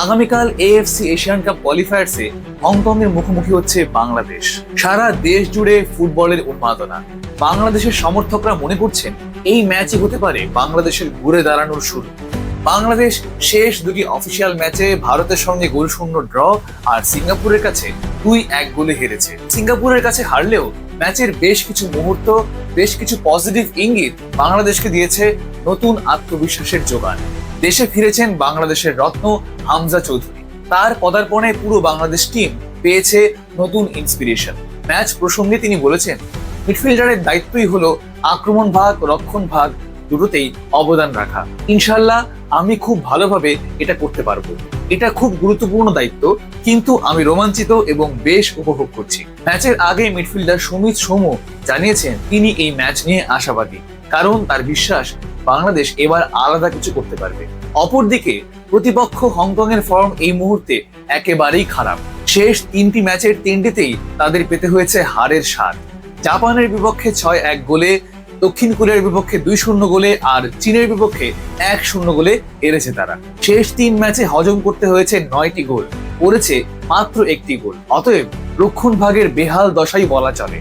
আগামীকাল AFC Asian cup কোয়ালিফায়ার্সে Hong Kong এর মুখোমুখি হচ্ছে বাংলাদেশ। সারা দেশ জুড়ে ফুটবলের উন্মাদনা। বাংলাদেশের সমর্থকরা মনে করছেন এই ম্যাচই হতে পারে বাংলাদেশের ঘুরে দাঁড়ানোর শুরু। বাংলাদেশ শেষ দুটি অফিসিয়াল ম্যাচে ভারতের সঙ্গে গোলশূন্য ড্র আর সিঙ্গাপুরের কাছে 2-1 গোলে হেরেছে। সিঙ্গাপুরের কাছে হারলেও ম্যাচের বেশ কিছু মুহূর্ত, বেশ কিছু পজিটিভ ইঙ্গিত বাংলাদেশকে দিয়েছে নতুন আত্মবিশ্বাসের যোগান। দেশে ফিরেছেন বাংলাদেশের রত্ন হামজা চৌধুরী। তার পদার্পণে পুরো বাংলাদেশ টিম পেয়েছে নতুন ইন্সপিরেশন। ম্যাচ প্রসঙ্গে তিনি বলেছেন, মিডফিল্ডারের দায়িত্বই হলো আক্রমণ ভাগ, রক্ষণ ভাগ দুটোতেই অবদান রাখা। ইনশাল্লাহ আমি খুব ভালোভাবে এটা করতে পারবো। এটা খুব গুরুত্বপূর্ণ দায়িত্ব, কিন্তু আমি রোমাঞ্চিত এবং বেশ উপভোগ করছি। ম্যাচের আগে মিডফিল্ডার সুমিত সোমু জানিয়েছেন তিনি এই ম্যাচ নিয়ে আশাবাদী, কারণ তার বিশ্বাস বাংলাদেশ এবার আলাদা কিছু করতে পারবে। অপরদিকে প্রতিপক্ষ হংকং এর ফর্ম এই মুহূর্তে একেবারেই খারাপ। শেষ 3টি ম্যাচের 3টিতেই তাদের পেতে হয়েছে হারের স্বাদ। জাপানের বিপক্ষে 6-1 গোলে, দক্ষিণ কোরিয়ার বিপক্ষে 2-0 গোলে আর চীনের বিপক্ষে 1-0 গোলে হেরেছে তারা। শেষ 3 ম্যাচে হজম করতে হয়েছে 9টি গোল, করেছে মাত্র 1টি গোল। অতএব রক্ষণ ভাগের বেহাল দশাই বলা চলে।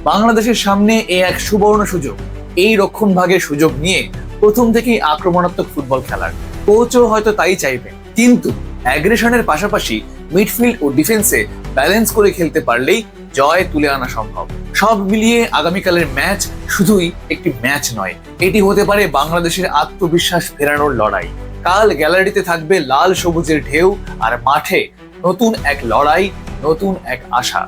বাংলাদেশের সামনে এক সুবর্ণ সুযোগ, এই রক্ষণ ভাগের সুযোগ নিয়ে প্রথম থেকেই আক্রমণাত্মক ফুটবল খেলার। কোচও হয়তো তাই চাইবেন, কিন্তু অ্যাগ্রেশনের পাশাপাশি মিডফিল্ড ও ডিফেন্সে ব্যালেন্স করে খেলতে পারলেই জয় তুলে আনা সম্ভব। সব মিলিয়ে আগামীকালের ম্যাচ শুধুই একটি ম্যাচ নয়, এটি হতে পারে বাংলাদেশের আত্মবিশ্বাস ফেরানোর লড়াই। কাল গ্যালারিতে থাকবে লাল সবুজের ঢেউ, আর মাঠে নতুন এক লড়াই, নতুন এক আশা।